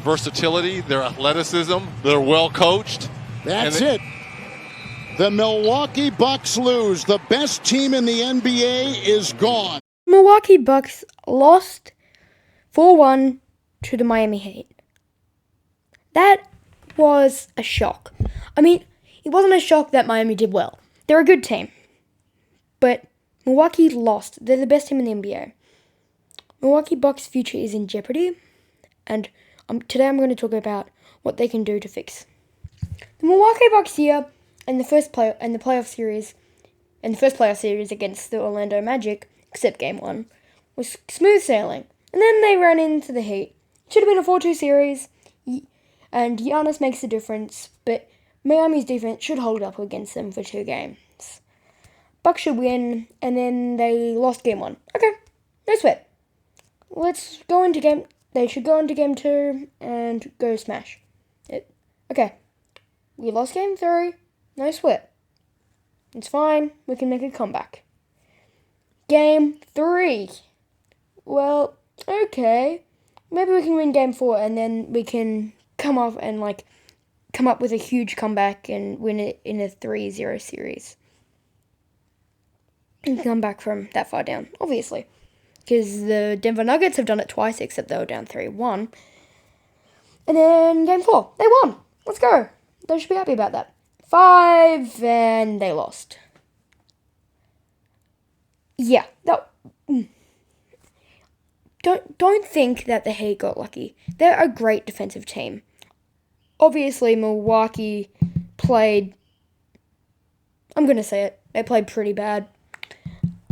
versatility, their athleticism. They're well coached. That's it. The Milwaukee Bucks lose. The best team in the NBA is gone. Milwaukee Bucks lost 4-1 to the Miami Heat. That was a shock. I mean, it wasn't a shock that Miami did well. They're a good team. But Milwaukee lost. They're the best team in the NBA. Milwaukee Bucks' future is in jeopardy. And today I'm going to talk about what they can do to fix. The Milwaukee Bucks here in the first playoff series against the Orlando Magic, except Game 1, was smooth sailing. And then they ran into the Heat. It should have been a 4-2 series, and Giannis makes the difference, but Miami's defense should hold up against them for 2 games. Bucks should win, and then they lost Game 1. Okay, no sweat. They should go into Game 2 and go smash it. Okay, we lost Game 3, no sweat. It's fine, we can make a comeback. Game 3. Well, okay. Maybe we can win Game 4 and then we can come up with a huge comeback and win it in a 3-0 series. And come back from that far down, obviously. Because the Denver Nuggets have done it twice, except they were down 3-1. And then Game 4, they won. Let's go. They should be happy about that. 5, and they lost. Yeah, Don't think that the Heat got lucky. They're a great defensive team. Obviously, Milwaukee played... I'm going to say it. They played pretty bad.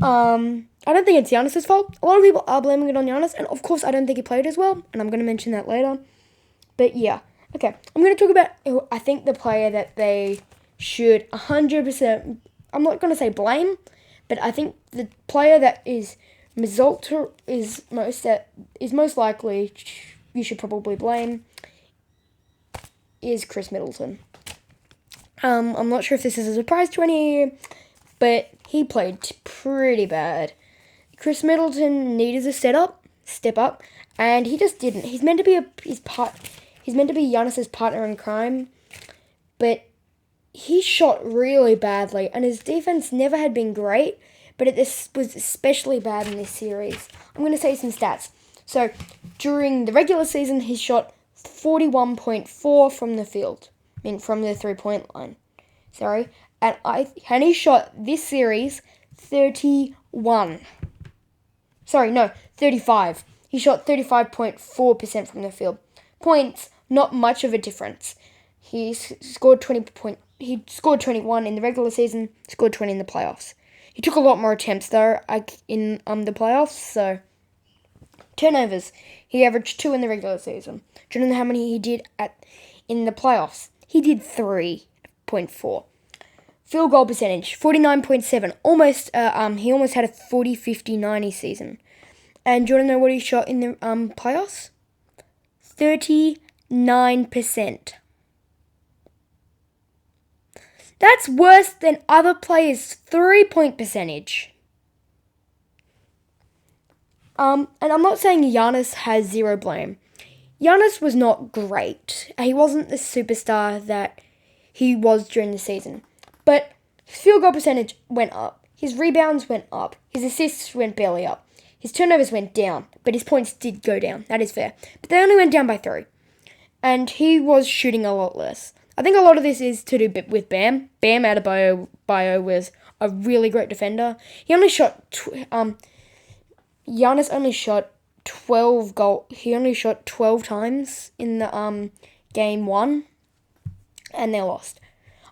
I don't think it's Giannis' fault. A lot of people are blaming it on Giannis, and of course I don't think he played as well, and I'm going to mention that later. But yeah, okay. I'm going to talk about who I think the player that they should 100%... I'm not going to say blame, but I think the player that is most likely you should probably blame is Chris Middleton. I'm not sure if this is a surprise to any, but he played pretty bad. Chris Middleton needed to step up, and he just didn't. He's meant to be Giannis's partner in crime, but he shot really badly, and his defense never had been great. But this was especially bad in this series. I'm going to say some stats. So, during the regular season, he shot 41.4 from the field. From the 3-point line. Sorry. And he shot this series 35. He shot 35.4% from the field. Points, not much of a difference. He scored 21 in the regular season, scored 20 in the playoffs. He took a lot more attempts, though, in the playoffs, so... Turnovers. He averaged 2 in the regular season. Do you know how many he did in the playoffs? He did 3.4. Field goal percentage, 49.7. He almost had a 40-50-90 season. And do you want to know what he shot in the playoffs? 39%. That's worse than other players' 3-point percentage. And I'm not saying Giannis has zero blame. Giannis was not great. He wasn't the superstar that he was during the season. But his field goal percentage went up. His rebounds went up. His assists went barely up. His turnovers went down. But his points did go down. That is fair. But they only went down by 3. And he was shooting a lot less. I think a lot of this is to do with Bam. Bam Adebayo was a really great defender. He only shot... Giannis only shot 12 goals. He only shot 12 times in the game 1, and they lost.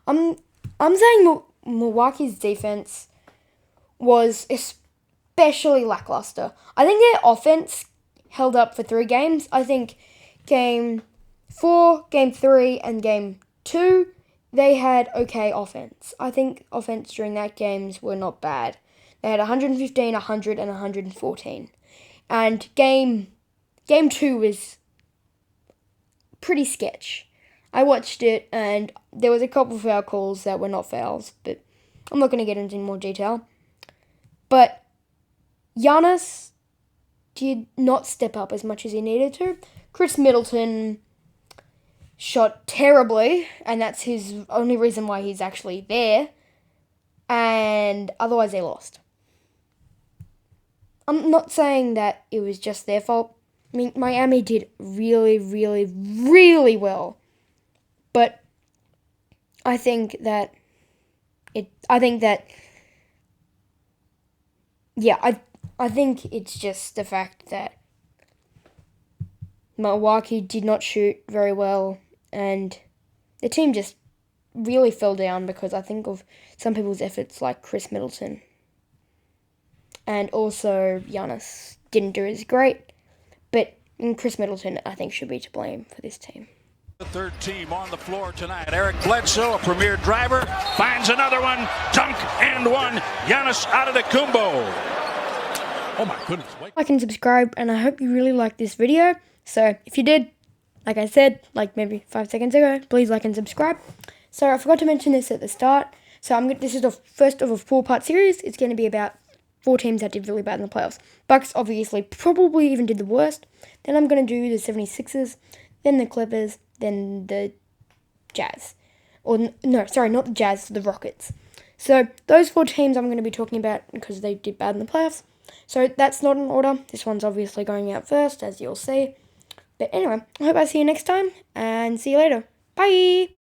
I'm saying Milwaukee's defense was especially lackluster. I think their offense held up for 3 games. I think game 4, game 3, and game 2, they had okay offense. I think offense during that games were not bad. They had 115, 100, and 114. And game 2 was pretty sketch. I watched it, and there was a couple of foul calls that were not fouls, but I'm not going to get into more detail. But Giannis did not step up as much as he needed to. Chris Middleton shot terribly, and that's his only reason why he's actually there. And otherwise, they lost. I'm not saying that it was just their fault. I mean, Miami did really, really, really well. But I think that I think it's just the fact that Milwaukee did not shoot very well, and the team just really fell down because I think of some people's efforts like Chris Middleton. And also Giannis didn't do as great, but Chris Middleton I think should be to blame for this team. The third team on the floor tonight. Eric Bledsoe, a premier driver, finds another one. Dunk and one. Giannis Antetokounmpo. Oh my goodness. Like and subscribe, and I hope you really liked this video. So if you did, like I said, like maybe 5 seconds ago, please like and subscribe. So I forgot to mention this at the start. So this is the first of a 4-part series. It's going to be about 4 teams that did really bad in the playoffs. Bucks obviously probably even did the worst. Then I'm going to do the 76ers, then the Clippers, then the Jazz. Or no, sorry, not the Jazz, the Rockets. So those 4 teams I'm going to be talking about because they did bad in the playoffs. So that's not in order. This one's obviously going out first, as you'll see. But anyway, I hope I see you next time, and see you later. Bye!